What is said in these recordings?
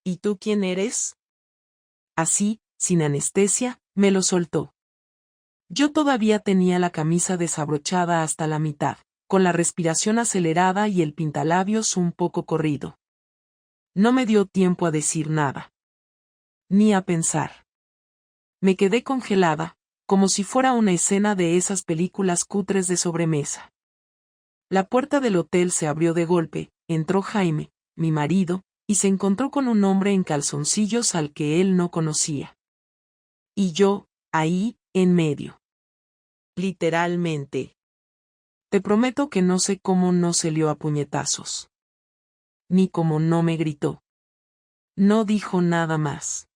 ¿Y tú quién eres? Así, sin anestesia, me lo soltó. Yo todavía tenía la camisa desabrochada hasta la mitad, con la respiración acelerada y el pintalabios un poco corrido. No me dio tiempo a decir nada. Ni a pensar. Me quedé congelada, como si fuera una escena de esas películas cutres de sobremesa. La puerta del hotel se abrió de golpe, entró Jaime, mi marido, y se encontró con un hombre en calzoncillos al que él no conocía. Y yo, ahí, en medio. Literalmente. Te prometo que no sé cómo no se lió a puñetazos. Ni cómo no me gritó. No dijo nada más.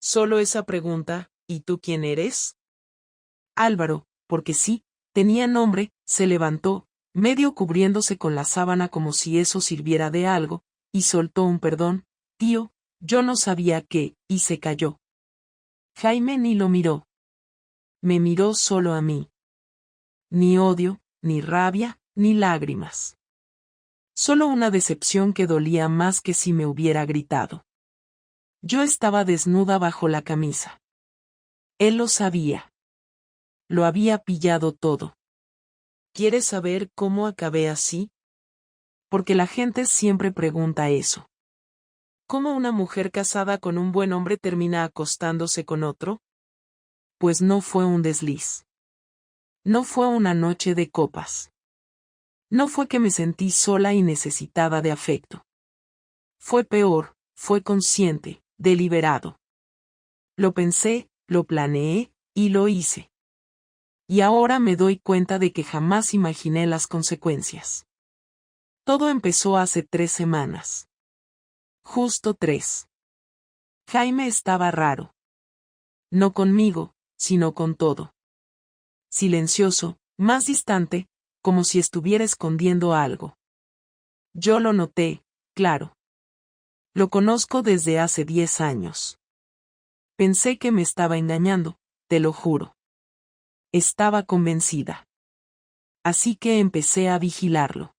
Solo esa pregunta, ¿y tú quién eres? Álvaro, porque sí, tenía nombre, se levantó, medio cubriéndose con la sábana como si eso sirviera de algo, y soltó un perdón, tío, yo no sabía qué, y se calló. Jaime ni lo miró. Me miró solo a mí. Ni odio, ni rabia, ni lágrimas. Solo una decepción que dolía más que si me hubiera gritado. Yo estaba desnuda bajo la camisa. Él lo sabía. Lo había pillado todo. ¿Quieres saber cómo acabé así? Porque la gente siempre pregunta eso. ¿Cómo una mujer casada con un buen hombre termina acostándose con otro? Pues no fue un desliz. No fue una noche de copas. No fue que me sentí sola y necesitada de afecto. Fue peor, fue consciente, deliberado. Lo pensé, lo planeé, y lo hice. Y ahora me doy cuenta de que jamás imaginé las consecuencias. Todo empezó hace 3 semanas. Justo 3. Jaime estaba raro. No conmigo, sino con todo. Silencioso, más distante, como si estuviera escondiendo algo. Yo lo noté, claro. Lo conozco desde hace 10 años. Pensé que me estaba engañando, te lo juro. Estaba convencida. Así que empecé a vigilarlo.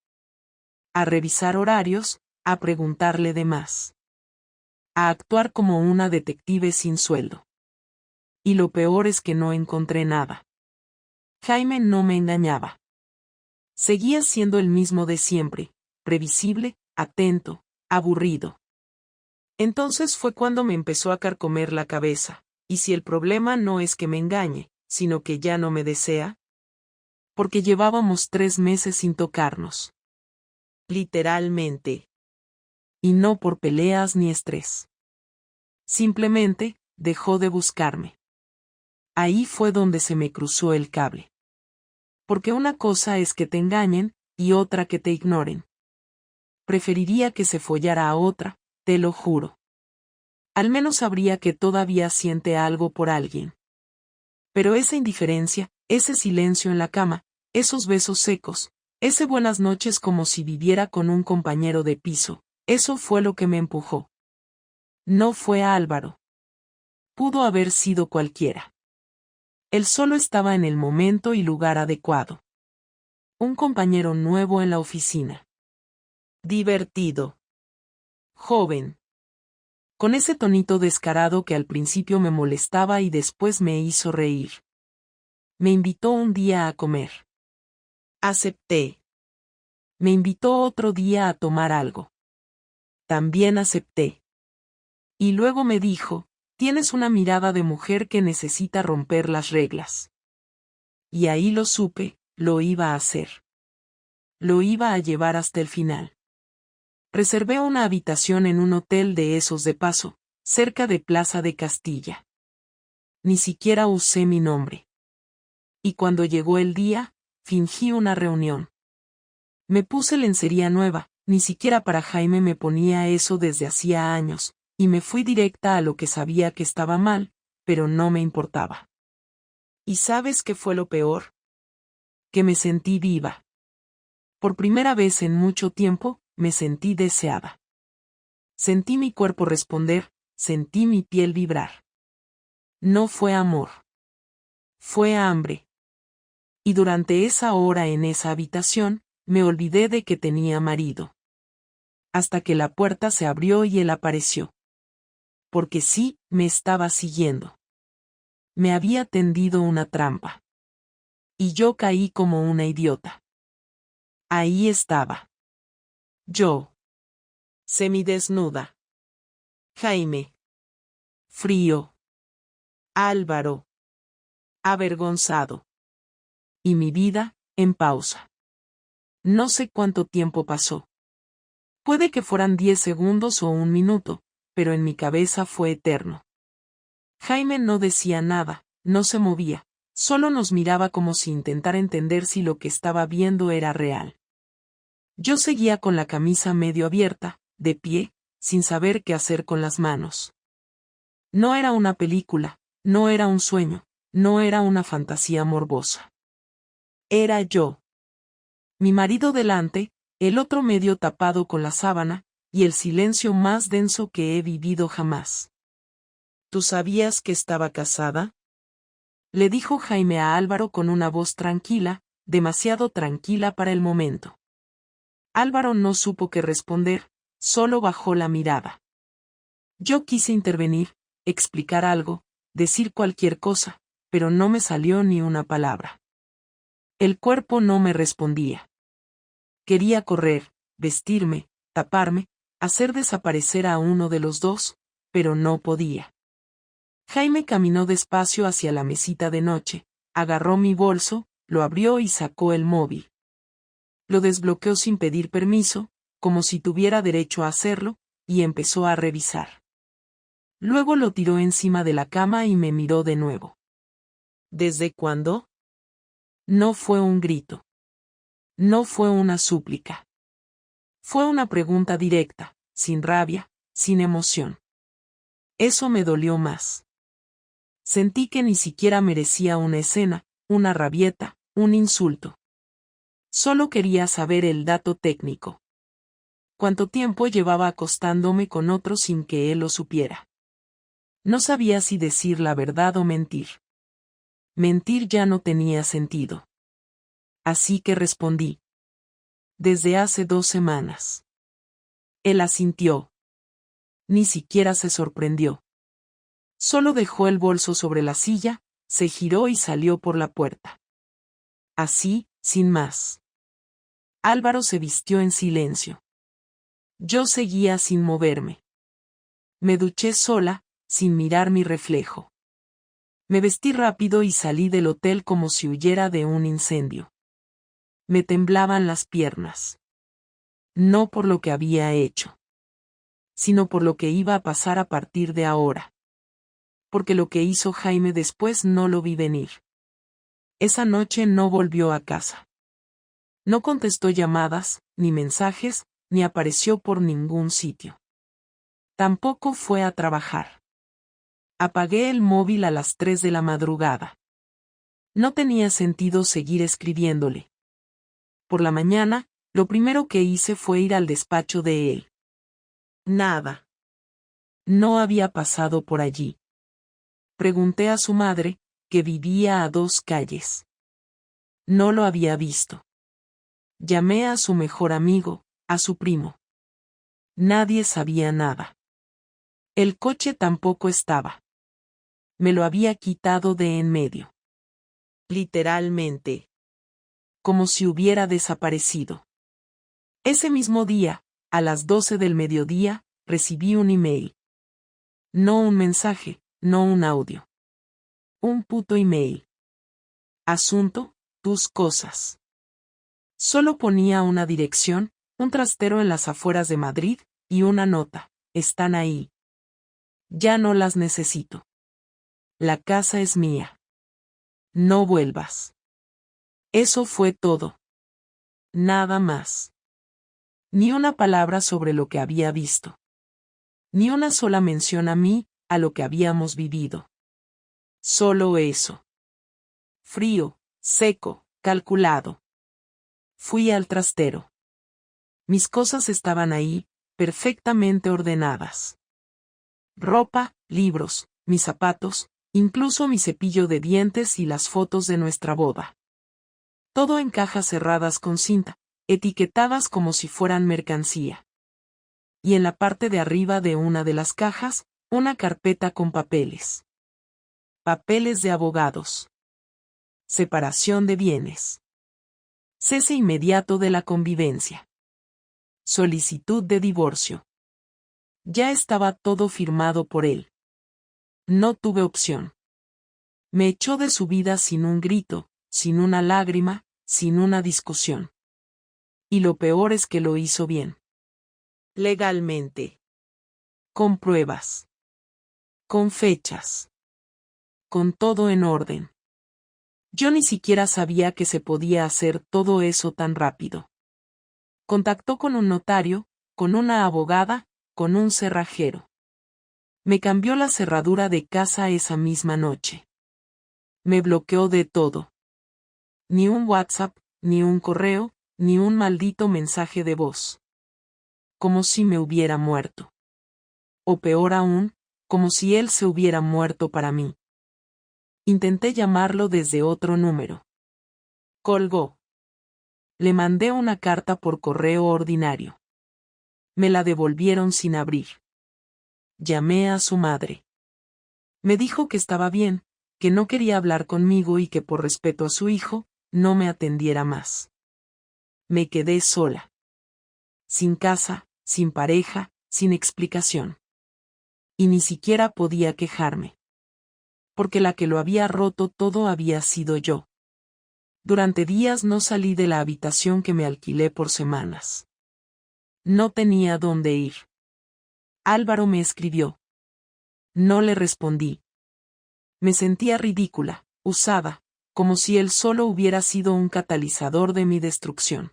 A revisar horarios, a preguntarle de más. A actuar como una detective sin sueldo. Y lo peor es que no encontré nada. Jaime no me engañaba. Seguía siendo el mismo de siempre, previsible, atento, aburrido. Entonces fue cuando me empezó a carcomer la cabeza, ¿y si el problema no es que me engañe, sino que ya no me desea? Porque llevábamos 3 meses sin tocarnos. Literalmente. Y no por peleas ni estrés. Simplemente, dejó de buscarme. Ahí fue donde se me cruzó el cable. Porque una cosa es que te engañen, y otra que te ignoren. Preferiría que se follara a otra, te lo juro. Al menos sabría que todavía siente algo por alguien. Pero esa indiferencia, ese silencio en la cama, esos besos secos, ese buenas noches como si viviera con un compañero de piso, eso fue lo que me empujó. No fue Álvaro. Pudo haber sido cualquiera. Él solo estaba en el momento y lugar adecuado. Un compañero nuevo en la oficina. Divertido. Joven. Con ese tonito descarado que al principio me molestaba y después me hizo reír. Me invitó un día a comer. Acepté. Me invitó otro día a tomar algo. También acepté. Y luego me dijo, tienes una mirada de mujer que necesita romper las reglas. Y ahí lo supe, lo iba a hacer. Lo iba a llevar hasta el final. Reservé una habitación en un hotel de esos de paso, cerca de Plaza de Castilla. Ni siquiera usé mi nombre. Y cuando llegó el día, fingí una reunión. Me puse lencería nueva, ni siquiera para Jaime me ponía eso desde hacía años, y me fui directa a lo que sabía que estaba mal, pero no me importaba. ¿Y sabes qué fue lo peor? Que me sentí viva. Por primera vez en mucho tiempo, me sentí deseada. Sentí mi cuerpo responder, sentí mi piel vibrar. No fue amor. Fue hambre. Y durante esa hora en esa habitación, me olvidé de que tenía marido. hasta que la puerta se abrió y él apareció. Porque sí, me estaba siguiendo. Me había tendido una trampa. Y yo caí como una idiota. Ahí estaba. Yo. Semidesnuda. Jaime. Frío. Álvaro. Avergonzado. Y mi vida, en pausa. No sé cuánto tiempo pasó. Puede que fueran 10 segundos o 1 minuto, pero en mi cabeza fue eterno. Jaime no decía nada, no se movía, solo nos miraba como si intentara entender si lo que estaba viendo era real. Yo seguía con la camisa medio abierta, de pie, sin saber qué hacer con las manos. No era una película, no era un sueño, no era una fantasía morbosa. Era yo. Mi marido delante, el otro medio tapado con la sábana, y el silencio más denso que he vivido jamás. ¿Tú sabías que estaba casada? Le dijo Jaime a Álvaro con una voz tranquila, demasiado tranquila para el momento. Álvaro no supo qué responder, solo bajó la mirada. Yo quise intervenir, explicar algo, decir cualquier cosa, pero no me salió ni una palabra. El cuerpo no me respondía. Quería correr, vestirme, taparme, hacer desaparecer a uno de los dos, pero no podía. Jaime caminó despacio hacia la mesita de noche, agarró mi bolso, lo abrió y sacó el móvil. Lo desbloqueó sin pedir permiso, como si tuviera derecho a hacerlo, y empezó a revisar. Luego lo tiró encima de la cama y me miró de nuevo. ¿Desde cuándo? No fue un grito. No fue una súplica. Fue una pregunta directa, sin rabia, sin emoción. Eso me dolió más. Sentí que ni siquiera merecía una escena, una rabieta, un insulto. Solo quería saber el dato técnico. ¿Cuánto tiempo llevaba acostándome con otro sin que él lo supiera? No sabía si decir la verdad o mentir. Mentir ya no tenía sentido. Así que respondí. Desde hace 2 semanas. Él asintió. Ni siquiera se sorprendió. Solo dejó el bolso sobre la silla, se giró y salió por la puerta. Así, sin más. Álvaro se vistió en silencio. Yo seguía sin moverme. Me duché sola, sin mirar mi reflejo. Me vestí rápido y salí del hotel como si huyera de un incendio. Me temblaban las piernas. No por lo que había hecho, sino por lo que iba a pasar a partir de ahora. Porque lo que hizo Jaime después no lo vi venir. Esa noche no volvió a casa. No contestó llamadas, ni mensajes, ni apareció por ningún sitio. Tampoco fue a trabajar. Apagué el móvil a las 3 de la madrugada. No tenía sentido seguir escribiéndole. Por la mañana, lo primero que hice fue ir al despacho de él. Nada. No había pasado por allí. Pregunté a su madre, que vivía a 2 calles. No lo había visto. Llamé a su mejor amigo, a su primo. Nadie sabía nada. El coche tampoco estaba. Me lo había quitado de en medio. Literalmente. Como si hubiera desaparecido. Ese mismo día, a las 12 del mediodía, recibí un email. No un mensaje, no un audio. Un puto email. Asunto, tus cosas. Solo ponía una dirección, un trastero en las afueras de Madrid, y una nota, están ahí. Ya no las necesito. La casa es mía. No vuelvas. Eso fue todo. Nada más. Ni una palabra sobre lo que había visto. Ni una sola mención a mí, a lo que habíamos vivido. Solo eso. Frío, seco, calculado. Fui al trastero. Mis cosas estaban ahí, perfectamente ordenadas. Ropa, libros, mis zapatos, incluso mi cepillo de dientes y las fotos de nuestra boda. Todo en cajas cerradas con cinta, etiquetadas como si fueran mercancía. y en la parte de arriba de una de las cajas, una carpeta con papeles. Papeles de abogados. Separación de bienes. Cese inmediato de la convivencia. Solicitud de divorcio. Ya estaba todo firmado por él. No tuve opción. Me echó de su vida sin un grito, sin una lágrima, sin una discusión. Y lo peor es que lo hizo bien. Legalmente. Con pruebas. Con fechas. Con todo en orden. Yo ni siquiera sabía que se podía hacer todo eso tan rápido. Contactó con un notario, con una abogada, con un cerrajero. Me cambió la cerradura de casa esa misma noche. Me bloqueó de todo. Ni un WhatsApp, ni un correo, ni un maldito mensaje de voz. Como si me hubiera muerto. O peor aún, como si él se hubiera muerto para mí. Intenté llamarlo desde otro número. Colgó. Le mandé una carta por correo ordinario. Me la devolvieron sin abrir. Llamé a su madre. Me dijo que estaba bien, que no quería hablar conmigo y que por respeto a su hijo, no me atendiera más. Me quedé sola. Sin casa, sin pareja, sin explicación. Y ni siquiera podía quejarme. Porque la que lo había roto todo había sido yo. Durante días no salí de la habitación que me alquilé por semanas. No tenía dónde ir. Álvaro me escribió. No le respondí. Me sentía ridícula, usada, como si él solo hubiera sido un catalizador de mi destrucción.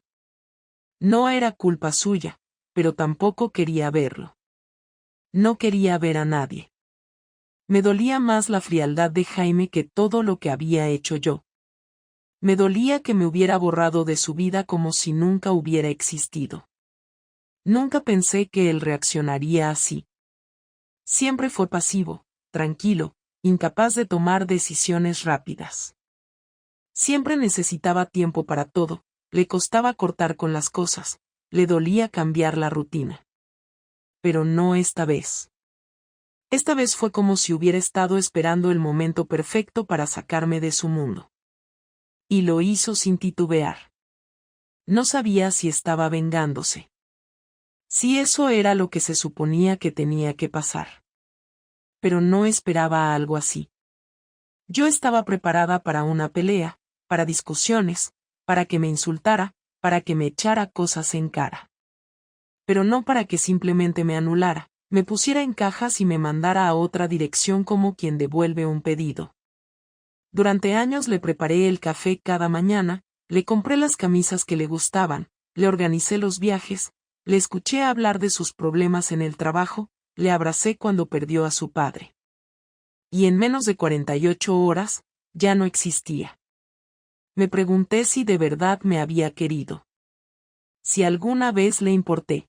No era culpa suya, pero tampoco quería verlo. No quería ver a nadie. Me dolía más la frialdad de Jaime que todo lo que había hecho yo. Me dolía que me hubiera borrado de su vida como si nunca hubiera existido. Nunca pensé que él reaccionaría así. Siempre fue pasivo, tranquilo, incapaz de tomar decisiones rápidas. Siempre necesitaba tiempo para todo, le costaba cortar con las cosas, le dolía cambiar la rutina. Pero no esta vez. Esta vez fue como si hubiera estado esperando el momento perfecto para sacarme de su mundo. Y lo hizo sin titubear. No sabía si estaba vengándose. Si eso era lo que se suponía que tenía que pasar. Pero no esperaba algo así. Yo estaba preparada para una pelea, para discusiones, para que me insultara, para que me echara cosas en cara. Pero no para que simplemente me anulara, me pusiera en cajas y me mandara a otra dirección como quien devuelve un pedido. Durante años le preparé el café cada mañana, le compré las camisas que le gustaban, le organicé los viajes, le escuché hablar de sus problemas en el trabajo, le abracé cuando perdió a su padre. Y en menos de 48 horas, ya no existía. Me pregunté si de verdad me había querido. Si alguna vez le importé.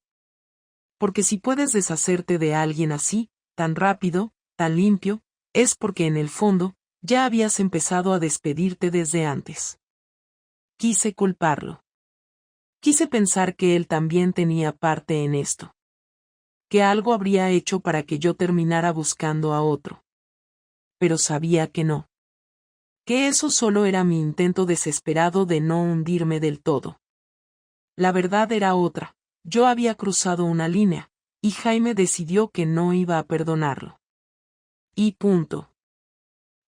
Porque si puedes deshacerte de alguien así, tan rápido, tan limpio, es porque en el fondo, ya habías empezado a despedirte desde antes. Quise culparlo. Quise pensar que él también tenía parte en esto. Que algo habría hecho para que yo terminara buscando a otro. Pero sabía que no. Que eso solo era mi intento desesperado de no hundirme del todo. La verdad era otra, yo había cruzado una línea, y Jaime decidió que no iba a perdonarlo. Y punto.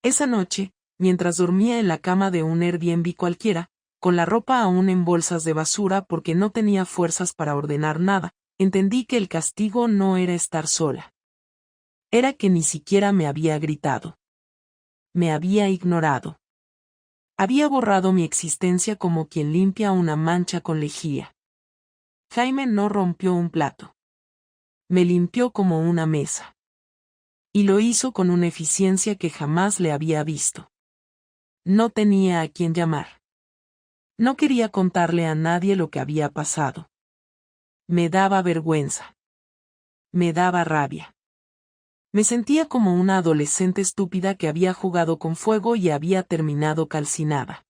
Esa noche, mientras dormía en la cama de un Airbnb cualquiera, con la ropa aún en bolsas de basura porque no tenía fuerzas para ordenar nada, entendí que el castigo no era estar sola. Era que ni siquiera me había gritado. Me había ignorado. Había borrado mi existencia como quien limpia una mancha con lejía. Jaime no rompió un plato. Me limpió como una mesa. Y lo hizo con una eficiencia que jamás le había visto. No tenía a quién llamar. No quería contarle a nadie lo que había pasado. Me daba vergüenza. Me daba rabia. Me sentía como una adolescente estúpida que había jugado con fuego y había terminado calcinada.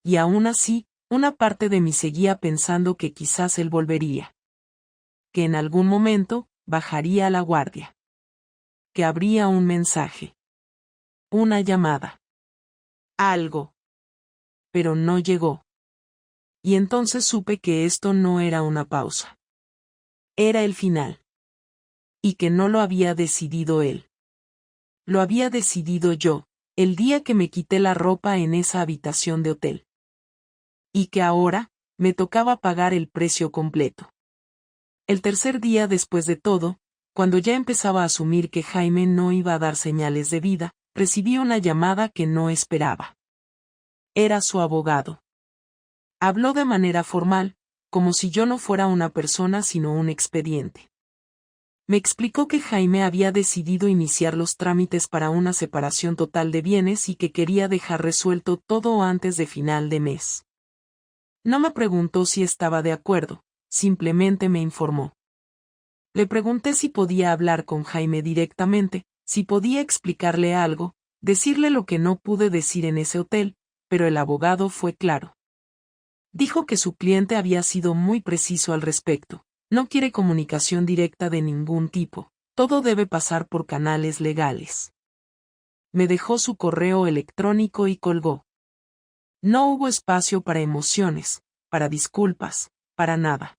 Y aún así, una parte de mí seguía pensando que quizás él volvería. que en algún momento bajaría la guardia. Que habría un mensaje. Una llamada. Algo. Pero no llegó. Y entonces supe que esto no era una pausa. Era el final. Y que no lo había decidido él. Lo había decidido yo, el día que me quité la ropa en esa habitación de hotel. Y que ahora, me tocaba pagar el precio completo. El tercer día después de todo, cuando ya empezaba a asumir que Jaime no iba a dar señales de vida, recibí una llamada que no esperaba. Era su abogado. Habló de manera formal, como si yo no fuera una persona sino un expediente. Me explicó que Jaime había decidido iniciar los trámites para una separación total de bienes y que quería dejar resuelto todo antes de final de mes. No me preguntó si estaba de acuerdo, simplemente me informó. Le pregunté si podía hablar con Jaime directamente, si podía explicarle algo, decirle lo que no pude decir en ese hotel, pero el abogado fue claro. Dijo que su cliente había sido muy preciso al respecto. No quiere comunicación directa de ningún tipo, todo debe pasar por canales legales. Me dejó su correo electrónico y colgó. No hubo espacio para emociones, para disculpas, para nada.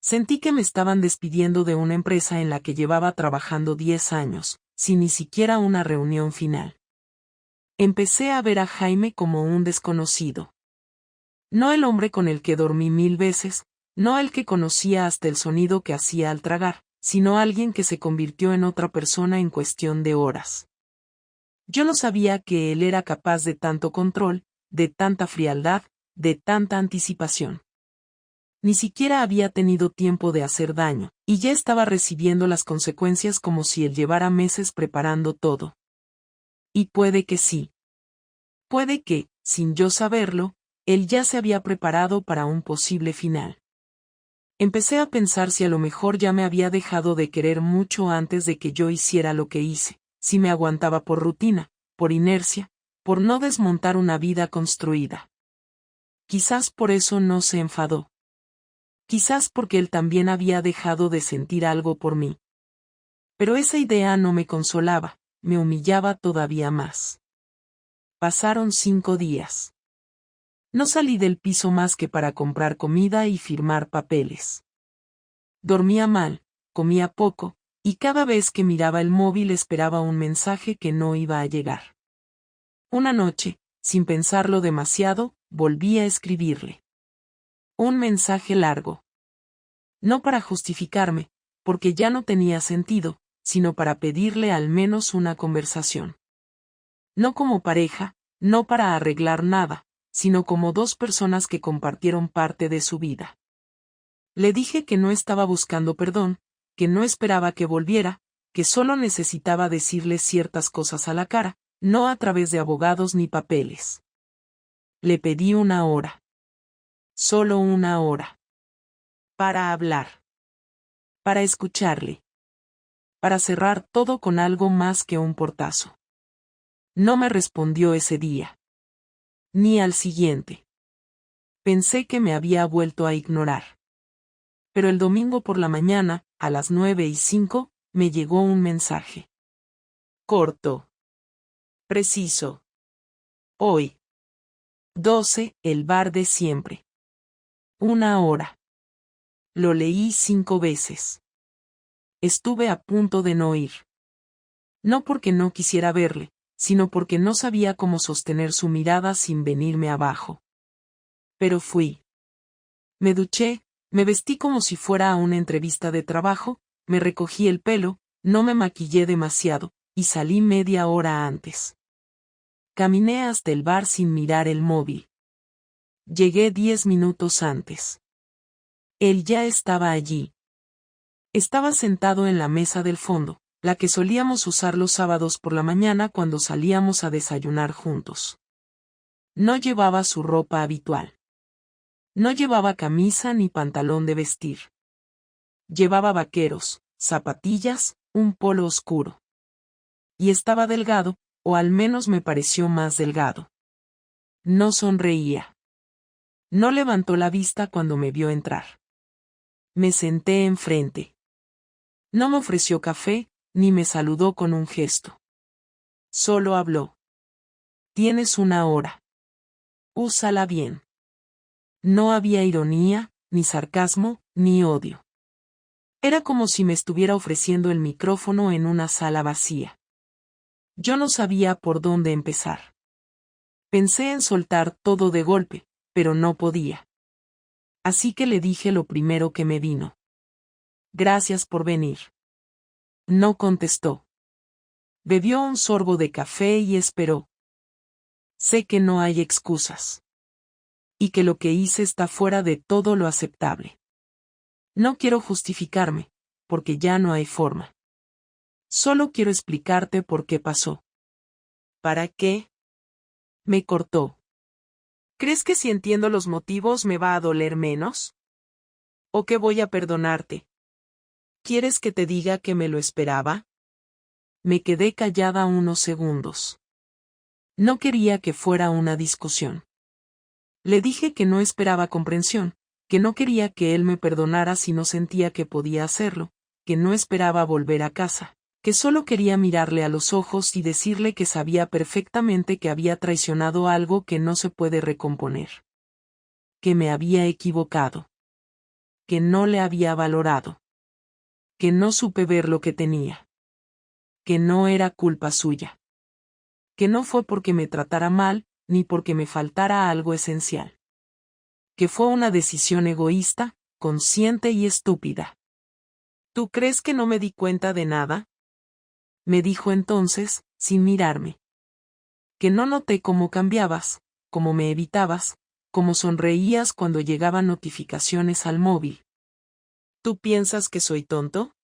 Sentí que me estaban despidiendo de una empresa en la que llevaba trabajando 10 años, sin ni siquiera una reunión final. Empecé a ver a Jaime como un desconocido. No el hombre con el que dormí 1000 veces, no el que conocía hasta el sonido que hacía al tragar, sino alguien que se convirtió en otra persona en cuestión de horas. Yo no sabía que él era capaz de tanto control, de tanta frialdad, de tanta anticipación. Ni siquiera había tenido tiempo de hacer daño, y ya estaba recibiendo las consecuencias como si él llevara meses preparando todo. Y puede que sí. Puede que, sin yo saberlo, él ya se había preparado para un posible final. Empecé a pensar si a lo mejor ya me había dejado de querer mucho antes de que yo hiciera lo que hice, si me aguantaba por rutina, por inercia, por no desmontar una vida construida. Quizás por eso no se enfadó. Quizás porque él también había dejado de sentir algo por mí. Pero esa idea no me consolaba, me humillaba todavía más. Pasaron 5 días. No salí del piso más que para comprar comida y firmar papeles. Dormía mal, comía poco, y cada vez que miraba el móvil esperaba un mensaje que no iba a llegar. Una noche, sin pensarlo demasiado, volví a escribirle. Un mensaje largo. No para justificarme, porque ya no tenía sentido, sino para pedirle al menos una conversación. No como pareja, no para arreglar nada, sino como dos personas que compartieron parte de su vida. Le dije que no estaba buscando perdón, que no esperaba que volviera, que solo necesitaba decirle ciertas cosas a la cara, no a través de abogados ni papeles. Le pedí 1 hora. Solo 1 hora. Para hablar. Para escucharle. Para cerrar todo con algo más que un portazo. No me respondió ese día. Ni al siguiente. Pensé que me había vuelto a ignorar. Pero el domingo por la mañana, a las 9:05, me llegó un mensaje. Corto. Preciso. Hoy. 12, el bar de siempre. 1 hora. Lo leí 5 veces. Estuve a punto de no ir. No porque no quisiera verle, sino porque no sabía cómo sostener su mirada sin venirme abajo. Pero fui. Me duché, me vestí como si fuera a una entrevista de trabajo, me recogí el pelo, no me maquillé demasiado, y salí media hora antes. Caminé hasta el bar sin mirar el móvil. Llegué 10 minutos antes. Él ya estaba allí. Estaba sentado en la mesa del fondo, la que solíamos usar los sábados por la mañana cuando salíamos a desayunar juntos. No llevaba su ropa habitual. No llevaba camisa ni pantalón de vestir. Llevaba vaqueros, zapatillas, un polo oscuro. Y estaba delgado, o al menos me pareció más delgado. No sonreía. No levantó la vista cuando me vio entrar. Me senté enfrente. No me ofreció café, ni me saludó con un gesto. Solo habló. Tienes una hora. Úsala bien. No había ironía, ni sarcasmo, ni odio. Era como si me estuviera ofreciendo el micrófono en una sala vacía. Yo no sabía por dónde empezar. Pensé en soltar todo de golpe, pero no podía. Así que le dije lo primero que me vino. Gracias por venir. No contestó. Bebió un sorbo de café y esperó. Sé que no hay excusas. Y que lo que hice está fuera de todo lo aceptable. No quiero justificarme, porque ya no hay forma. Solo quiero explicarte por qué pasó. ¿Para qué? Me cortó. ¿Crees que si entiendo los motivos me va a doler menos? ¿O que voy a perdonarte? ¿Quieres que te diga que me lo esperaba? Me quedé callada unos segundos. No quería que fuera una discusión. Le dije que no esperaba comprensión, que no quería que él me perdonara si no sentía que podía hacerlo, que no esperaba volver a casa, que solo quería mirarle a los ojos y decirle que sabía perfectamente que había traicionado algo que no se puede recomponer. Que me había equivocado. Que no le había valorado. Que no supe ver lo que tenía. Que no era culpa suya. Que no fue porque me tratara mal, ni porque me faltara algo esencial. Que fue una decisión egoísta, consciente y estúpida. ¿Tú crees que no me di cuenta de nada? Me dijo entonces, sin mirarme. Que no noté cómo cambiabas, cómo me evitabas, cómo sonreías cuando llegaban notificaciones al móvil. ¿Tú piensas que soy tonto?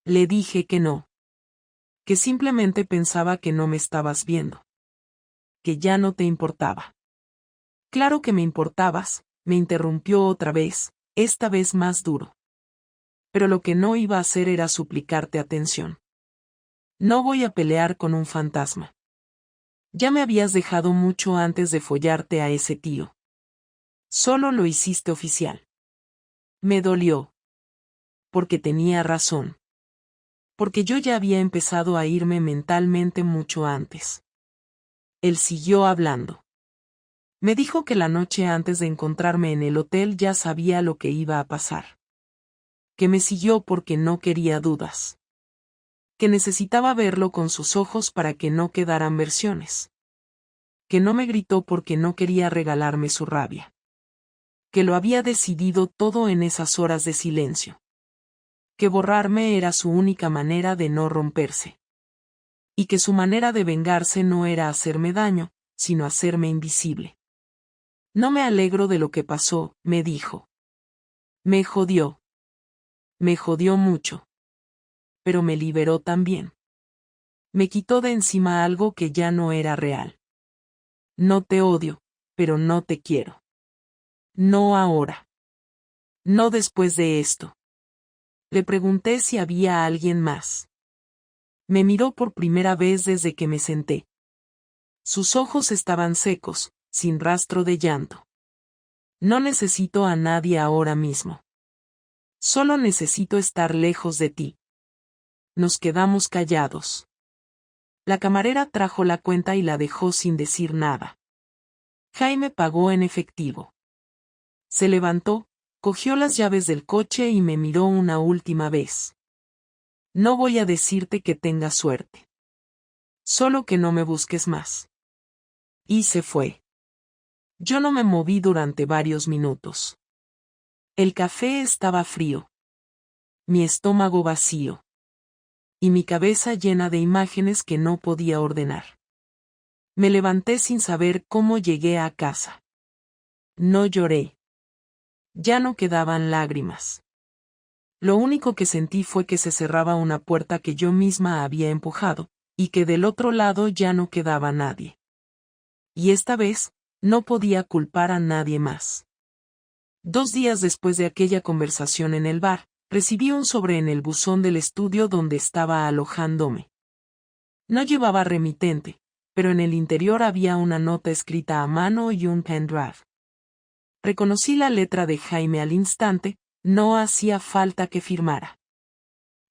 Le dije que no. Que simplemente pensaba que no me estabas viendo. Que ya no te importaba. Claro que me importabas, me interrumpió otra vez, esta vez más duro. Pero lo que no iba a hacer era suplicarte atención. No voy a pelear con un fantasma. Ya me habías dejado mucho antes de follarte a ese tío. Solo lo hiciste oficial. Me dolió. Porque tenía razón. Porque yo ya había empezado a irme mentalmente mucho antes. Él siguió hablando. Me dijo que la noche antes de encontrarme en el hotel ya sabía lo que iba a pasar. Que me siguió porque no quería dudas. Que necesitaba verlo con sus ojos para que no quedaran versiones. Que no me gritó porque no quería regalarme su rabia. Que lo había decidido todo en esas horas de silencio. Que borrarme era su única manera de no romperse. Y que su manera de vengarse no era hacerme daño, sino hacerme invisible. No me alegro de lo que pasó, me dijo. Me jodió. Me jodió mucho. Pero me liberó también. Me quitó de encima algo que ya no era real. No te odio, pero no te quiero. No ahora. No después de esto. Le pregunté si había alguien más. Me miró por primera vez desde que me senté. Sus ojos estaban secos, sin rastro de llanto. No necesito a nadie ahora mismo. Solo necesito estar lejos de ti. Nos quedamos callados. La camarera trajo la cuenta y la dejó sin decir nada. Jaime pagó en efectivo. Se levantó, cogió las llaves del coche y me miró una última vez. No voy a decirte que tengas suerte. Solo que no me busques más. Y se fue. Yo no me moví durante varios minutos. El café estaba frío. Mi estómago vacío. Y mi cabeza llena de imágenes que no podía ordenar. Me levanté sin saber cómo llegué a casa. No lloré. Ya no quedaban lágrimas. Lo único que sentí fue que se cerraba una puerta que yo misma había empujado, y que del otro lado ya no quedaba nadie. Y esta vez, no podía culpar a nadie más. 2 días después de aquella conversación en el bar, recibí un sobre en el buzón del estudio donde estaba alojándome. No llevaba remitente, pero en el interior había una nota escrita a mano y un pendrive. Reconocí la letra de Jaime al instante, No hacía falta que firmara.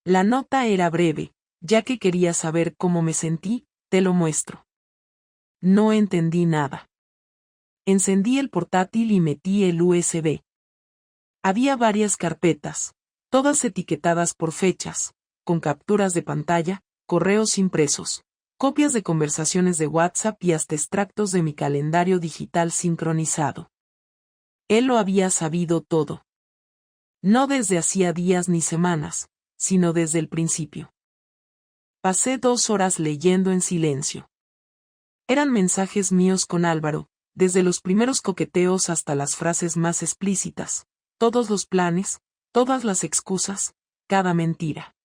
La nota era breve, ya que quería saber cómo me sentí, te lo muestro. No entendí nada. Encendí el portátil y metí el USB. Había varias carpetas, todas etiquetadas por fechas, con capturas de pantalla, correos impresos, copias de conversaciones de WhatsApp y hasta extractos de mi calendario digital sincronizado. Él lo había sabido todo. No desde hacía días ni semanas, sino desde el principio. Pasé 2 horas leyendo en silencio. Eran mensajes míos con Álvaro, desde los primeros coqueteos hasta las frases más explícitas, todos los planes, todas las excusas, cada mentira.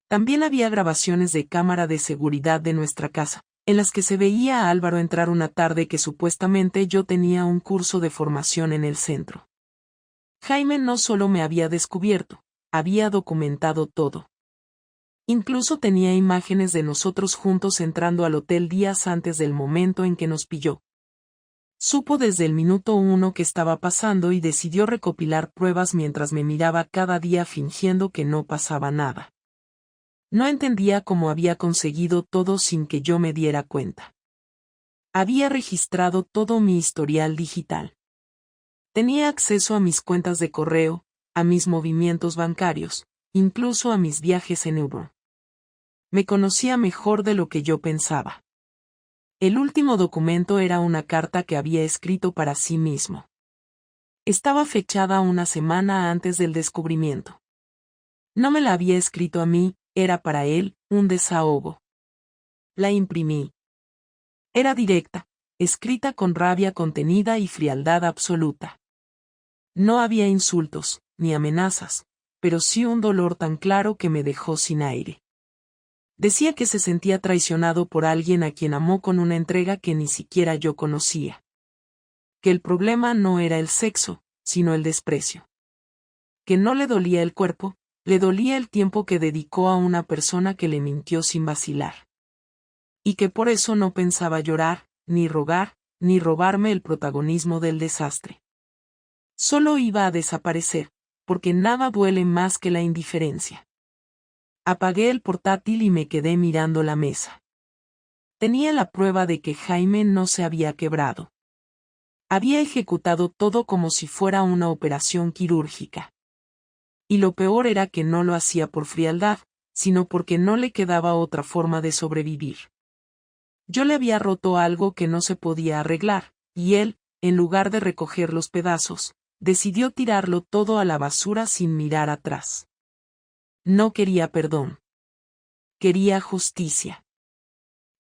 También había grabaciones de cámara de seguridad de nuestra casa, en las que se veía a Álvaro entrar una tarde que supuestamente yo tenía un curso de formación en el centro. Jaime no solo me había descubierto, había documentado todo. Incluso tenía imágenes de nosotros juntos entrando al hotel días antes del momento en que nos pilló. Supo desde el minuto 1 que estaba pasando y decidió recopilar pruebas mientras me miraba cada día fingiendo que no pasaba nada. No entendía cómo había conseguido todo sin que yo me diera cuenta. Había registrado todo mi historial digital. Tenía acceso a mis cuentas de correo, a mis movimientos bancarios, incluso a mis viajes en Uber. Me conocía mejor de lo que yo pensaba. El último documento era una carta que había escrito para sí mismo. Estaba fechada una semana antes del descubrimiento. No me la había escrito a mí, era para él, un desahogo. La imprimí. Era directa, escrita con rabia contenida y frialdad absoluta. No había insultos, ni amenazas, pero sí un dolor tan claro que me dejó sin aire. Decía que se sentía traicionado por alguien a quien amó con una entrega que ni siquiera yo conocía. Que el problema no era el sexo, sino el desprecio. Que no le dolía el cuerpo, le dolía el tiempo que dedicó a una persona que le mintió sin vacilar. Y que por eso no pensaba llorar, ni rogar, ni robarme el protagonismo del desastre. Solo iba a desaparecer, porque nada duele más que la indiferencia. Apagué el portátil y me quedé mirando la mesa. Tenía la prueba de que Jaime no se había quebrado. Había ejecutado todo como si fuera una operación quirúrgica. Y lo peor era que no lo hacía por frialdad, sino porque no le quedaba otra forma de sobrevivir. Yo le había roto algo que no se podía arreglar, y él, en lugar de recoger los pedazos, decidió tirarlo todo a la basura sin mirar atrás. No quería perdón. Quería justicia.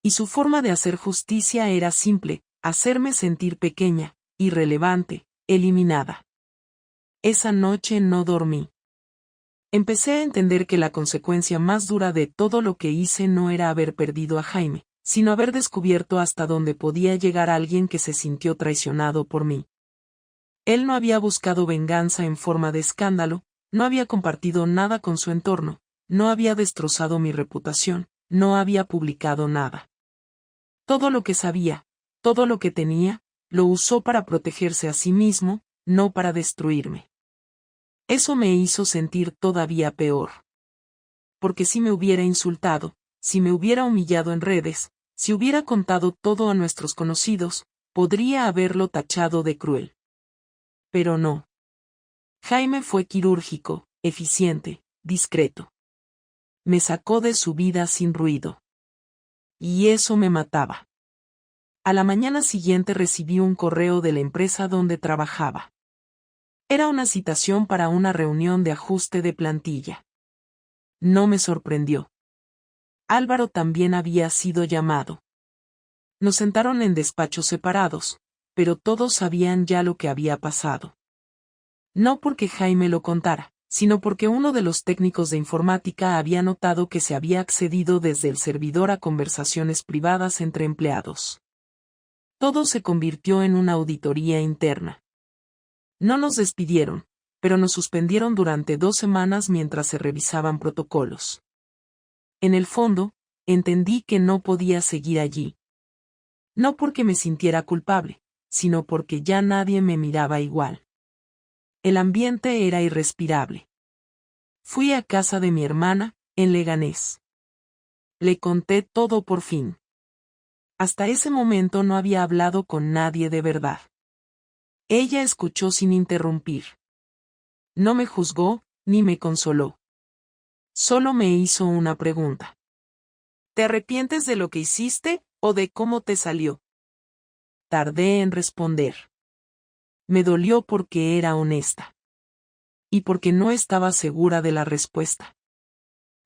Y su forma de hacer justicia era simple, hacerme sentir pequeña, irrelevante, eliminada. Esa noche no dormí. Empecé a entender que la consecuencia más dura de todo lo que hice no era haber perdido a Jaime, sino haber descubierto hasta dónde podía llegar alguien que se sintió traicionado por mí. Él no había buscado venganza en forma de escándalo, no había compartido nada con su entorno, no había destrozado mi reputación, no había publicado nada. Todo lo que sabía, todo lo que tenía, lo usó para protegerse a sí mismo, no para destruirme. Eso me hizo sentir todavía peor. Porque si me hubiera insultado, si me hubiera humillado en redes, si hubiera contado todo a nuestros conocidos, podría haberlo tachado de cruel. Pero no. Jaime fue quirúrgico, eficiente, discreto. Me sacó de su vida sin ruido. Y eso me mataba. A la mañana siguiente recibí un correo de la empresa donde trabajaba. Era una citación para una reunión de ajuste de plantilla. No me sorprendió. Álvaro también había sido llamado. Nos sentaron en despachos separados, pero todos sabían ya lo que había pasado. No porque Jaime lo contara, sino porque uno de los técnicos de informática había notado que se había accedido desde el servidor a conversaciones privadas entre empleados. Todo se convirtió en una auditoría interna. No nos despidieron, pero nos suspendieron durante 2 semanas mientras se revisaban protocolos. En el fondo, entendí que no podía seguir allí. No porque me sintiera culpable, sino porque ya nadie me miraba igual. El ambiente era irrespirable. Fui a casa de mi hermana, en Leganés. Le conté todo por fin. Hasta ese momento no había hablado con nadie de verdad. Ella escuchó sin interrumpir. No me juzgó, ni me consoló. Solo me hizo una pregunta. ¿Te arrepientes de lo que hiciste, o de cómo te salió? Tardé en responder. Me dolió porque era honesta. Y porque no estaba segura de la respuesta.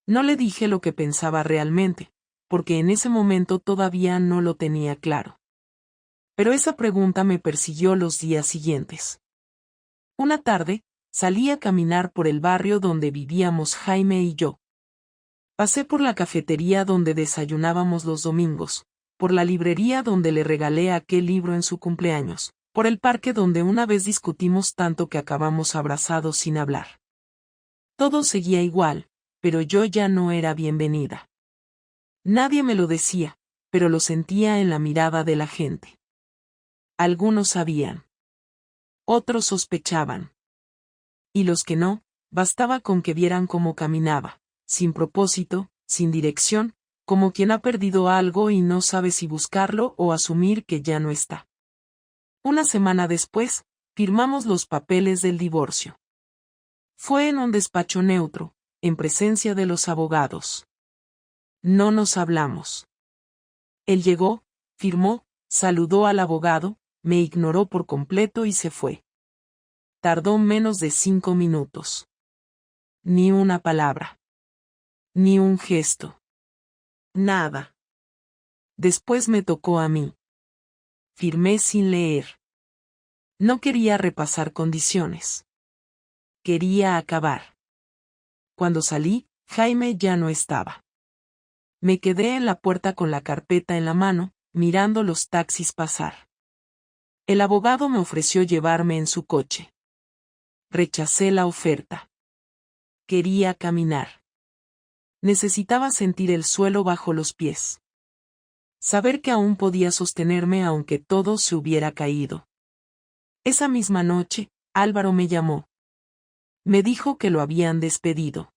No le dije lo que pensaba realmente, porque en ese momento todavía no lo tenía claro. Pero esa pregunta me persiguió los días siguientes. Una tarde, salí a caminar por el barrio donde vivíamos Jaime y yo. Pasé por la cafetería donde desayunábamos los domingos, por la librería donde le regalé aquel libro en su cumpleaños, por el parque donde una vez discutimos tanto que acabamos abrazados sin hablar. Todo seguía igual, pero yo ya no era bienvenida. Nadie me lo decía, pero lo sentía en la mirada de la gente. Algunos sabían. Otros sospechaban. Y los que no, bastaba con que vieran cómo caminaba, sin propósito, sin dirección, como quien ha perdido algo y no sabe si buscarlo o asumir que ya no está. Una semana después, firmamos los papeles del divorcio. Fue en un despacho neutro, en presencia de los abogados. No nos hablamos. Él llegó, firmó, saludó al abogado, me ignoró por completo y se fue. Tardó menos de 5 minutos. Ni una palabra. Ni un gesto. Nada. Después me tocó a mí. Firmé sin leer. No quería repasar condiciones. Quería acabar. Cuando salí, Jaime ya no estaba. Me quedé en la puerta con la carpeta en la mano, mirando los taxis pasar. El abogado me ofreció llevarme en su coche. Rechacé la oferta. Quería caminar. Necesitaba sentir el suelo bajo los pies. Saber que aún podía sostenerme aunque todo se hubiera caído. Esa misma noche, Álvaro me llamó. Me dijo que lo habían despedido.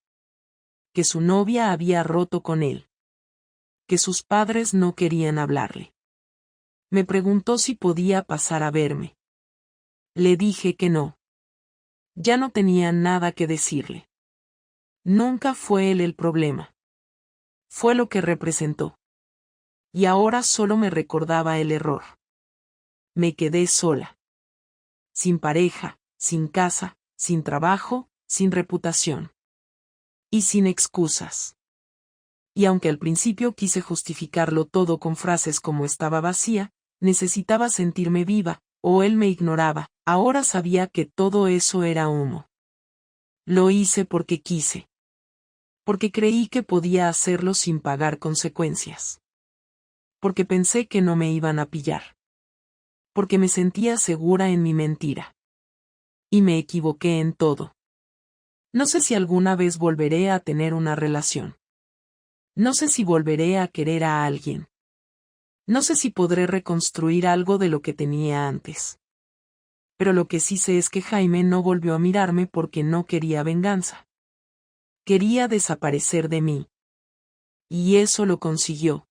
Que su novia había roto con él. Que sus padres no querían hablarle. Me preguntó si podía pasar a verme. Le dije que no. Ya no tenía nada que decirle. Nunca fue él el problema. Fue lo que representó. Y ahora solo me recordaba el error. Me quedé sola. Sin pareja, sin casa, sin trabajo, sin reputación. Y sin excusas. Y aunque al principio quise justificarlo todo con frases como estaba vacía, necesitaba sentirme viva, o él me ignoraba, ahora sabía que todo eso era humo. Lo hice porque quise. Porque creí que podía hacerlo sin pagar consecuencias. Porque pensé que no me iban a pillar. Porque me sentía segura en mi mentira. Y me equivoqué en todo. No sé si alguna vez volveré a tener una relación. No sé si volveré a querer a alguien. No sé si podré reconstruir algo de lo que tenía antes. Pero lo que sí sé es que Jaime no volvió a mirarme porque no quería venganza. Quería desaparecer de mí. Y eso lo consiguió.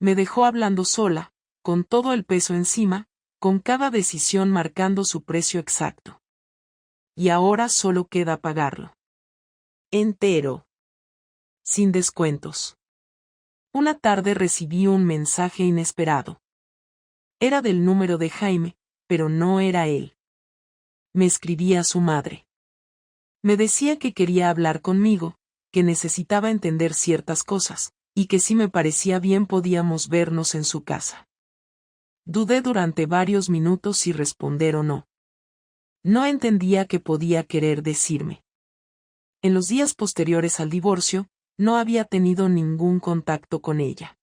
Me dejó hablando sola, con todo el peso encima, con cada decisión marcando su precio exacto. Y ahora solo queda pagarlo. Entero. Sin descuentos. Una tarde recibí un mensaje inesperado. Era del número de Jaime, pero no era él. Me escribía su madre. Me decía que quería hablar conmigo, que necesitaba entender ciertas cosas, y que si me parecía bien podíamos vernos en su casa. Dudé durante varios minutos si responder o no. No entendía qué podía querer decirme. En los días posteriores al divorcio, no había tenido ningún contacto con ella.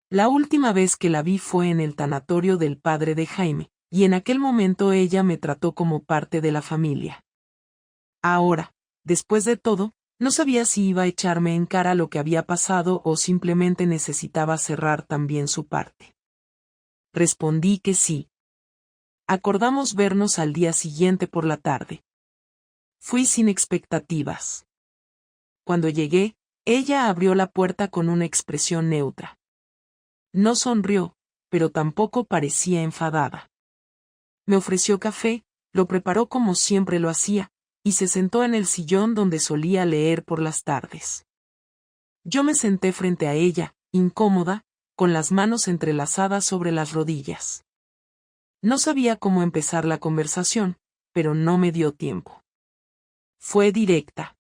La última vez que la vi fue en el tanatorio del padre de Jaime, y en aquel momento ella me trató como parte de la familia. Ahora, después de todo, no sabía si iba a echarme en cara lo que había pasado o simplemente necesitaba cerrar también su parte. Respondí que sí. Acordamos vernos al día siguiente por la tarde. Fui sin expectativas. Cuando llegué, ella abrió la puerta con una expresión neutra. No sonrió, pero tampoco parecía enfadada. Me ofreció café, lo preparó como siempre lo hacía, y se sentó en el sillón donde solía leer por las tardes. Yo me senté frente a ella, incómoda, con las manos entrelazadas sobre las rodillas. No sabía cómo empezar la conversación, pero no me dio tiempo. Fue directa.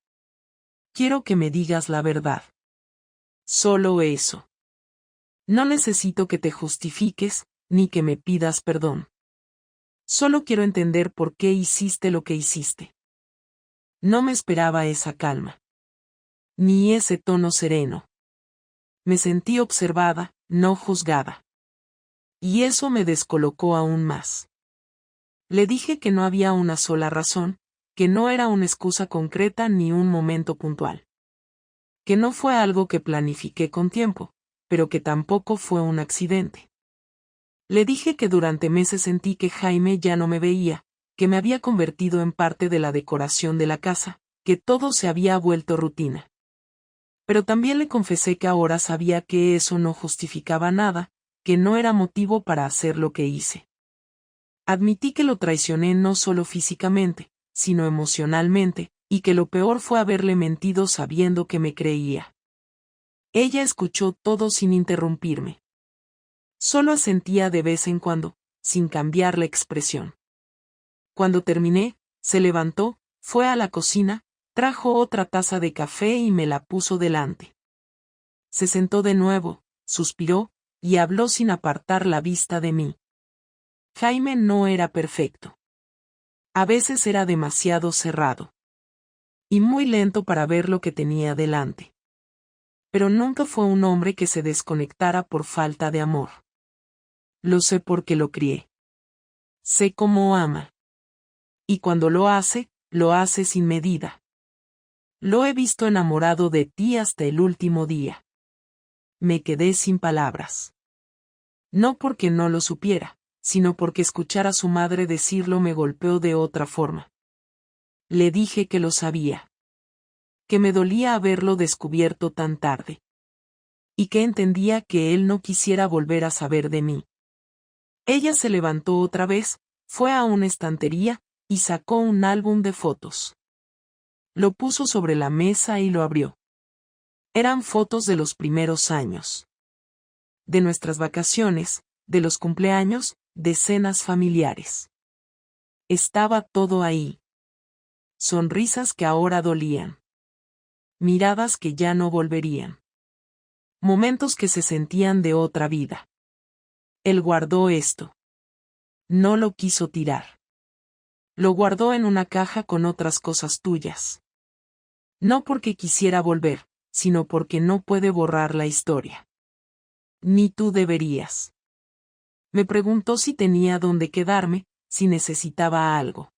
Quiero que me digas la verdad. Solo eso. No necesito que te justifiques, ni que me pidas perdón. Solo quiero entender por qué hiciste lo que hiciste. No me esperaba esa calma. Ni ese tono sereno. Me sentí observada, no juzgada. Y eso me descolocó aún más. Le dije que no había una sola razón, que no era una excusa concreta ni un momento puntual. Que no fue algo que planifiqué con tiempo, pero que tampoco fue un accidente. Le dije que durante meses sentí que Jaime ya no me veía, que me había convertido en parte de la decoración de la casa, que todo se había vuelto rutina. Pero también le confesé que ahora sabía que eso no justificaba nada, que no era motivo para hacer lo que hice. Admití que lo traicioné no solo físicamente, sino emocionalmente, y que lo peor fue haberle mentido sabiendo que me creía. Ella escuchó todo sin interrumpirme. Solo asentía de vez en cuando, sin cambiar la expresión. Cuando terminé, se levantó, fue a la cocina, trajo otra taza de café y me la puso delante. Se sentó de nuevo, suspiró, y habló sin apartar la vista de mí. Jaime no era perfecto. A veces era demasiado cerrado. Y muy lento para ver lo que tenía delante. Pero nunca fue un hombre que se desconectara por falta de amor. Lo sé porque lo crié. Sé cómo ama. Y cuando lo hace sin medida. Lo he visto enamorado de ti hasta el último día. Me quedé sin palabras. No porque no lo supiera, sino porque escuchar a su madre decirlo me golpeó de otra forma. Le dije que lo sabía. Que me dolía haberlo descubierto tan tarde. Y que entendía que él no quisiera volver a saber de mí. Ella se levantó otra vez, fue a una estantería, y sacó un álbum de fotos. Lo puso sobre la mesa y lo abrió. Eran fotos de los primeros años. De nuestras vacaciones, de los cumpleaños, de cenas familiares. Estaba todo ahí. Sonrisas que ahora dolían. Miradas que ya no volverían. Momentos que se sentían de otra vida. Él guardó esto. No lo quiso tirar. Lo guardó en una caja con otras cosas tuyas. No porque quisiera volver, sino porque no puede borrar la historia. Ni tú deberías. Me preguntó si tenía dónde quedarme, si necesitaba algo.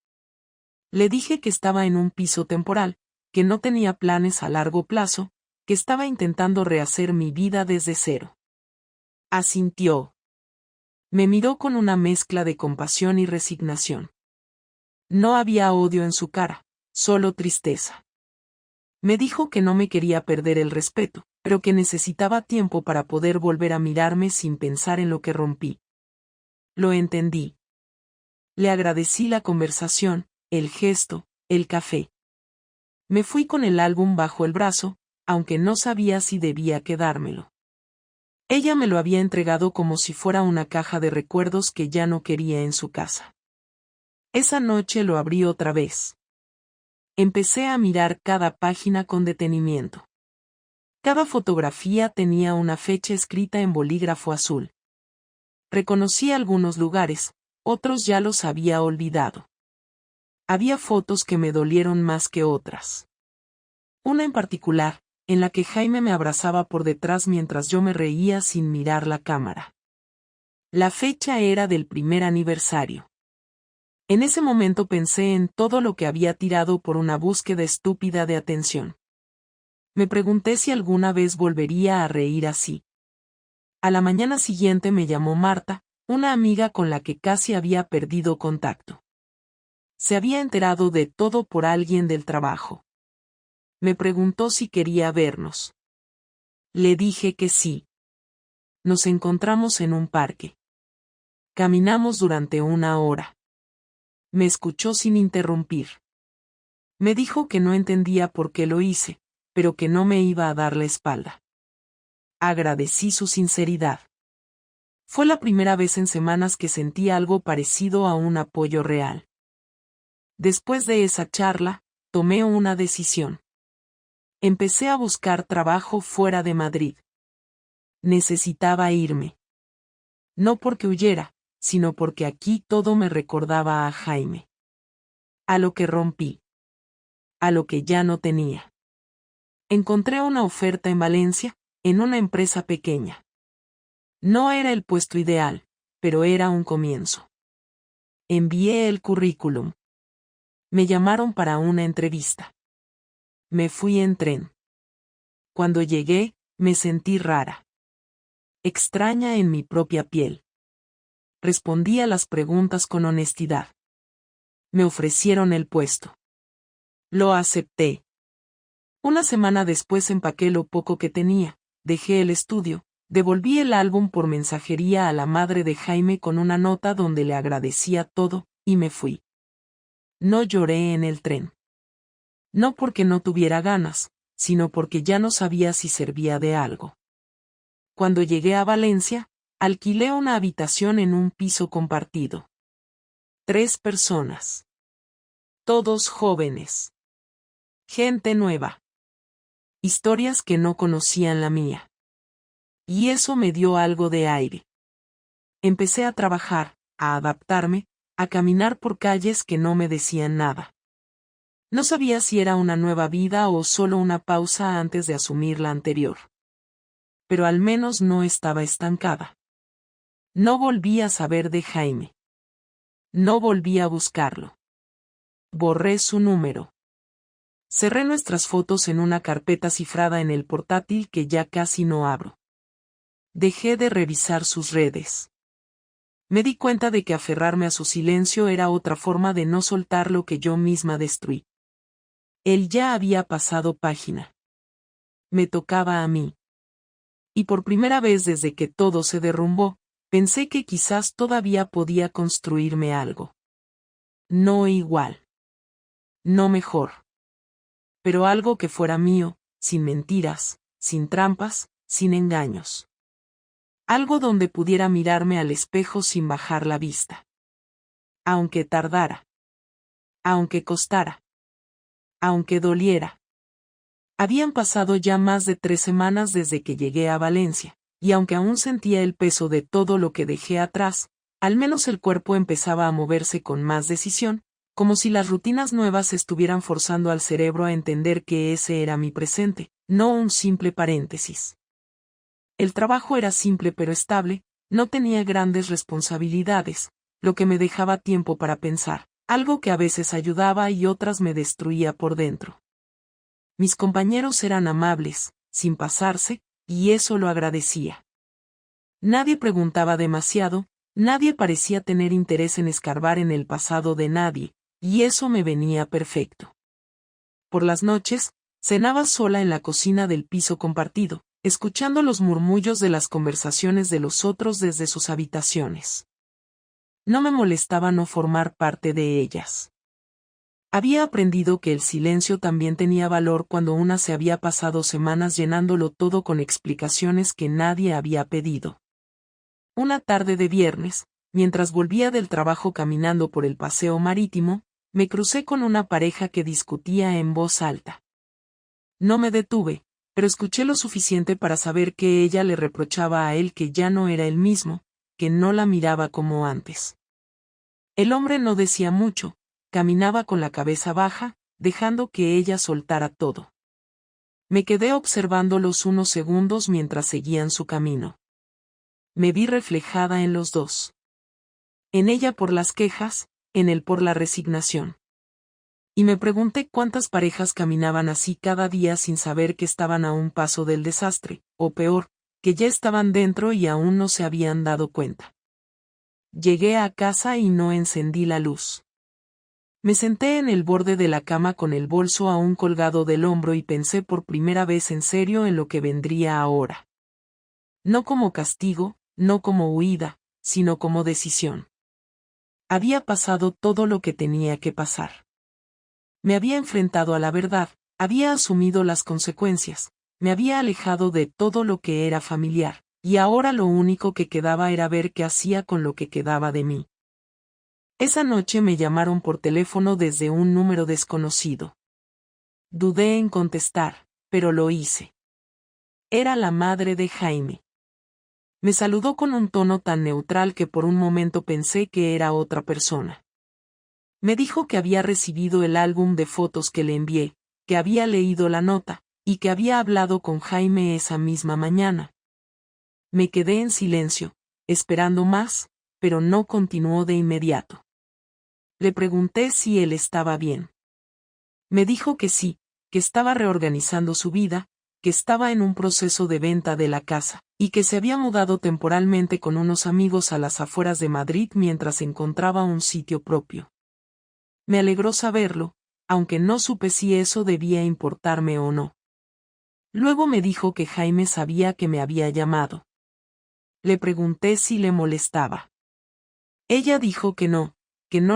Le dije que estaba en un piso temporal, que no tenía planes a largo plazo, que estaba intentando rehacer mi vida desde cero. Asintió. Me miró con una mezcla de compasión y resignación. No había odio en su cara, solo tristeza. Me dijo que no me quería perder el respeto, pero que necesitaba tiempo para poder volver a mirarme sin pensar en lo que rompí. Lo entendí. Le agradecí la conversación, el gesto, el café. Me fui con el álbum bajo el brazo, aunque no sabía si debía quedármelo. Ella me lo había entregado como si fuera una caja de recuerdos que ya no quería en su casa. Esa noche lo abrí otra vez. Empecé a mirar cada página con detenimiento. Cada fotografía tenía una fecha escrita en bolígrafo azul. Reconocí algunos lugares, otros ya los había olvidado. Había fotos que me dolieron más que otras. Una en particular, en la que Jaime me abrazaba por detrás mientras yo me reía sin mirar la cámara. La fecha era del primer aniversario. En ese momento pensé en todo lo que había tirado por una búsqueda estúpida de atención. Me pregunté si alguna vez volvería a reír así. A la mañana siguiente me llamó Marta, una amiga con la que casi había perdido contacto. Se había enterado de todo por alguien del trabajo. Me preguntó si quería vernos. Le dije que sí. Nos encontramos en un parque. Caminamos durante 1 hora. Me escuchó sin interrumpir. Me dijo que no entendía por qué lo hice, pero que no me iba a dar la espalda. Agradecí su sinceridad. Fue la primera vez en semanas que sentí algo parecido a un apoyo real. Después de esa charla, tomé una decisión. Empecé a buscar trabajo fuera de Madrid. Necesitaba irme. No porque huyera, sino porque aquí todo me recordaba a Jaime. A lo que rompí. A lo que ya no tenía. Encontré una oferta en Valencia, en una empresa pequeña. No era el puesto ideal, pero era un comienzo. Envié el currículum. Me llamaron para una entrevista. Me fui en tren. Cuando llegué, me sentí rara. Extraña en mi propia piel. Respondí a las preguntas con honestidad. Me ofrecieron el puesto. Lo acepté. Una semana después empaqué lo poco que tenía, dejé el estudio, devolví el álbum por mensajería a la madre de Jaime con una nota donde le agradecía todo, y me fui. No lloré en el tren. No porque no tuviera ganas, sino porque ya no sabía si servía de algo. Cuando llegué a Valencia, alquilé una habitación en un piso compartido. 3 personas. Todos jóvenes. Gente nueva. Historias que no conocían la mía. Y eso me dio algo de aire. Empecé a trabajar, a adaptarme, a caminar por calles que no me decían nada. No sabía si era una nueva vida o solo una pausa antes de asumir la anterior. Pero al menos no estaba estancada. No volví a saber de Jaime. No volví a buscarlo. Borré su número. Cerré nuestras fotos en una carpeta cifrada en el portátil que ya casi no abro. Dejé de revisar sus redes. Me di cuenta de que aferrarme a su silencio era otra forma de no soltar lo que yo misma destruí. Él ya había pasado página. Me tocaba a mí. Y por primera vez desde que todo se derrumbó, pensé que quizás todavía podía construirme algo. No igual. No mejor. Pero algo que fuera mío, sin mentiras, sin trampas, sin engaños. Algo donde pudiera mirarme al espejo sin bajar la vista. Aunque tardara. Aunque costara. Aunque doliera. Habían pasado ya más de 3 semanas desde que llegué a Valencia, y aunque aún sentía el peso de todo lo que dejé atrás, al menos el cuerpo empezaba a moverse con más decisión, como si las rutinas nuevas estuvieran forzando al cerebro a entender que ese era mi presente, no un simple paréntesis. El trabajo era simple pero estable, no tenía grandes responsabilidades, lo que me dejaba tiempo para pensar, algo que a veces ayudaba y otras me destruía por dentro. Mis compañeros eran amables, sin pasarse, y eso lo agradecía. Nadie preguntaba demasiado, nadie parecía tener interés en escarbar en el pasado de nadie, y eso me venía perfecto. Por las noches, cenaba sola en la cocina del piso compartido, escuchando los murmullos de las conversaciones de los otros desde sus habitaciones. No me molestaba no formar parte de ellas. Había aprendido que el silencio también tenía valor cuando una se había pasado semanas llenándolo todo con explicaciones que nadie había pedido. Una tarde de viernes, mientras volvía del trabajo caminando por el paseo marítimo, me crucé con una pareja que discutía en voz alta. No me detuve, pero escuché lo suficiente para saber que ella le reprochaba a él que ya no era el mismo, que no la miraba como antes. El hombre no decía mucho, caminaba con la cabeza baja, dejando que ella soltara todo. Me quedé observándolos unos segundos mientras seguían su camino. Me vi reflejada en los dos. En ella por las quejas, en él por la resignación. Y me pregunté cuántas parejas caminaban así cada día sin saber que estaban a un paso del desastre, o peor, que ya estaban dentro y aún no se habían dado cuenta. Llegué a casa y no encendí la luz. Me senté en el borde de la cama con el bolso aún colgado del hombro y pensé por primera vez en serio en lo que vendría ahora. No como castigo, no como huida, sino como decisión. Había pasado todo lo que tenía que pasar. Me había enfrentado a la verdad, había asumido las consecuencias, me había alejado de todo lo que era familiar, y ahora lo único que quedaba era ver qué hacía con lo que quedaba de mí. Esa noche me llamaron por teléfono desde un número desconocido. Dudé en contestar, pero lo hice. Era la madre de Jaime. Me saludó con un tono tan neutral que por un momento pensé que era otra persona. Me dijo que había recibido el álbum de fotos que le envié, que había leído la nota, y que había hablado con Jaime esa misma mañana. Me quedé en silencio, esperando más, pero no continuó de inmediato. Le pregunté si él estaba bien. Me dijo que sí, que estaba reorganizando su vida, que estaba en un proceso de venta de la casa, y que se había mudado temporalmente con unos amigos a las afueras de Madrid mientras encontraba un sitio propio. Me alegró saberlo, aunque no supe si eso debía importarme o no. Luego me dijo que Jaime sabía que me había llamado. Le pregunté si le molestaba. Ella dijo que no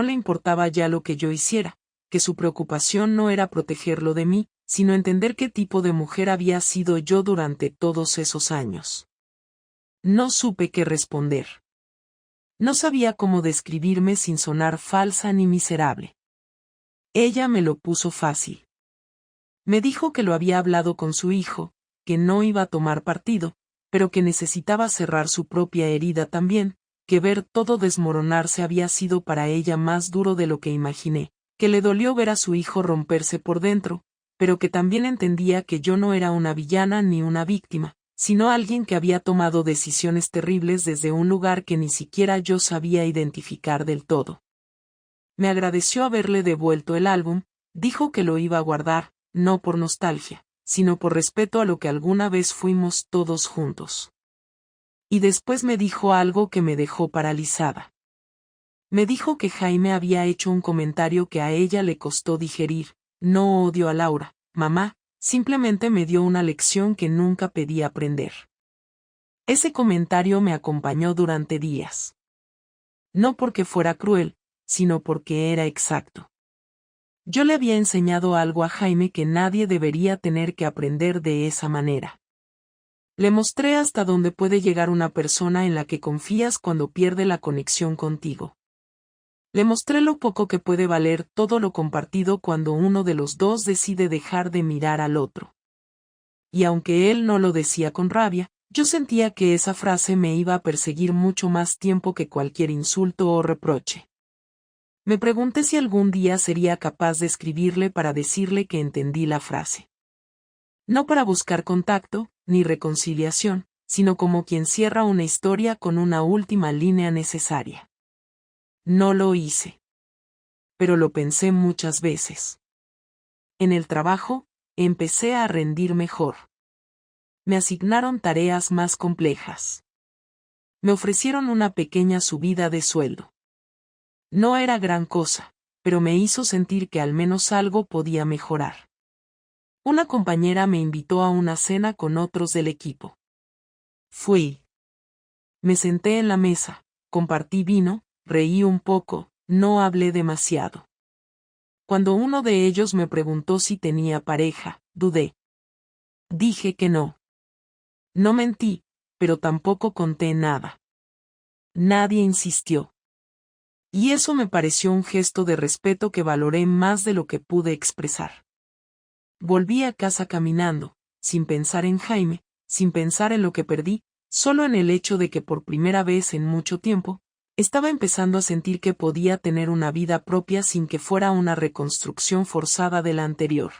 le importaba ya lo que yo hiciera, que su preocupación no era protegerlo de mí, sino entender qué tipo de mujer había sido yo durante todos esos años. No supe qué responder. No sabía cómo describirme sin sonar falsa ni miserable. Ella me lo puso fácil. Me dijo que lo había hablado con su hijo, que no iba a tomar partido, pero que necesitaba cerrar su propia herida también, que ver todo desmoronarse había sido para ella más duro de lo que imaginé, que le dolió ver a su hijo romperse por dentro, pero que también entendía que yo no era una villana ni una víctima, sino alguien que había tomado decisiones terribles desde un lugar que ni siquiera yo sabía identificar del todo. Me agradeció haberle devuelto el álbum, dijo que lo iba a guardar, no por nostalgia, sino por respeto a lo que alguna vez fuimos todos juntos. Y después me dijo algo que me dejó paralizada. Me dijo que Jaime había hecho un comentario que a ella le costó digerir: no odio a Laura, mamá, simplemente me dio una lección que nunca pedí aprender. Ese comentario me acompañó durante días. No porque fuera cruel, sino porque era exacto. Yo le había enseñado algo a Jaime que nadie debería tener que aprender de esa manera. Le mostré hasta dónde puede llegar una persona en la que confías cuando pierde la conexión contigo. Le mostré lo poco que puede valer todo lo compartido cuando uno de los dos decide dejar de mirar al otro. Y aunque él no lo decía con rabia, yo sentía que esa frase me iba a perseguir mucho más tiempo que cualquier insulto o reproche. Me pregunté si algún día sería capaz de escribirle para decirle que entendí la frase. No para buscar contacto, ni reconciliación, sino como quien cierra una historia con una última línea necesaria. No lo hice. Pero lo pensé muchas veces. En el trabajo, empecé a rendir mejor. Me asignaron tareas más complejas. Me ofrecieron una pequeña subida de sueldo. No era gran cosa, pero me hizo sentir que al menos algo podía mejorar. Una compañera me invitó a una cena con otros del equipo. Fui. Me senté en la mesa, compartí vino, reí un poco, no hablé demasiado. Cuando uno de ellos me preguntó si tenía pareja, dudé. Dije que no. No mentí, pero tampoco conté nada. Nadie insistió. Y eso me pareció un gesto de respeto que valoré más de lo que pude expresar. Volví a casa caminando, sin pensar en Jaime, sin pensar en lo que perdí, solo en el hecho de que por primera vez en mucho tiempo, estaba empezando a sentir que podía tener una vida propia sin que fuera una reconstrucción forzada de la anterior.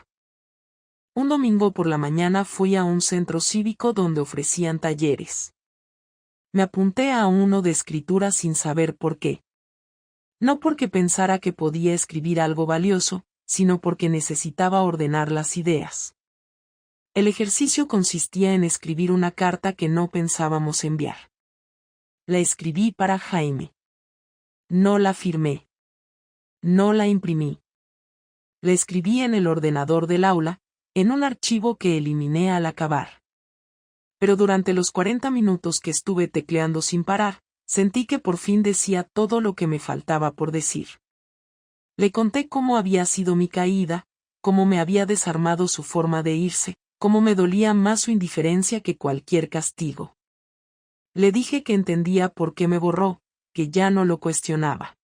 Un domingo por la mañana fui a un centro cívico donde ofrecían talleres. Me apunté a uno de escritura sin saber por qué. No porque pensara que podía escribir algo valioso, sino porque necesitaba ordenar las ideas. El ejercicio consistía en escribir una carta que no pensábamos enviar. La escribí para Jaime. No la firmé. No la imprimí. La escribí en el ordenador del aula, en un archivo que eliminé al acabar. Pero durante los 40 minutos que estuve tecleando sin parar, sentí que por fin decía todo lo que me faltaba por decir. Le conté cómo había sido mi caída, cómo me había desarmado su forma de irse, cómo me dolía más su indiferencia que cualquier castigo. Le dije que entendía por qué me borró, que ya no lo cuestionaba.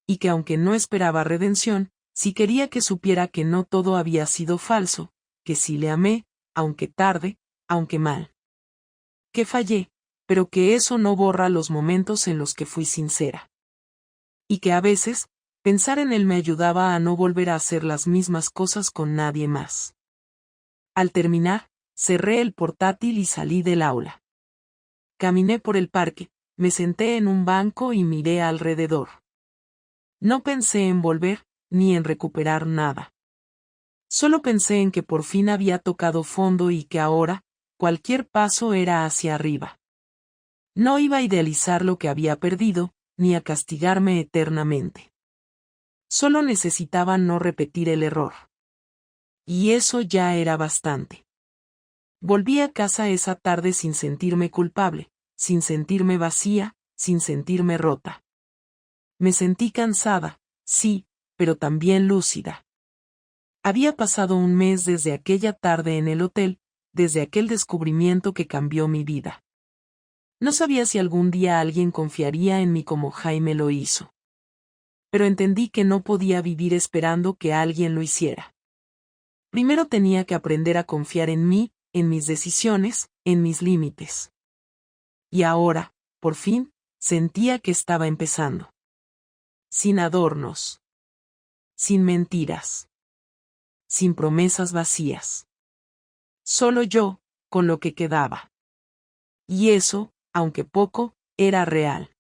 Y que aunque no esperaba redención, sí quería que supiera que no todo había sido falso, que sí le amé, aunque tarde, aunque mal. Que fallé, pero que eso no borra los momentos en los que fui sincera. Y que a veces, pensar en él me ayudaba a no volver a hacer las mismas cosas con nadie más. Al terminar, cerré el portátil y salí del aula. Caminé por el parque, me senté en un banco y miré alrededor. No pensé en volver, ni en recuperar nada. Solo pensé en que por fin había tocado fondo y que ahora, cualquier paso era hacia arriba. No iba a idealizar lo que había perdido, ni a castigarme eternamente. Solo necesitaba no repetir el error. Y eso ya era bastante. Volví a casa esa tarde sin sentirme culpable, sin sentirme vacía, sin sentirme rota. Me sentí cansada, sí, pero también lúcida. Había pasado un mes desde aquella tarde en el hotel, desde aquel descubrimiento que cambió mi vida. No sabía si algún día alguien confiaría en mí como Jaime lo hizo. Pero entendí que no podía vivir esperando que alguien lo hiciera. Primero tenía que aprender a confiar en mí, en mis decisiones, en mis límites. Y ahora, por fin, sentía que estaba empezando. Sin adornos. Sin mentiras. Sin promesas vacías. Solo yo, con lo que quedaba. Y eso, aunque poco, era real.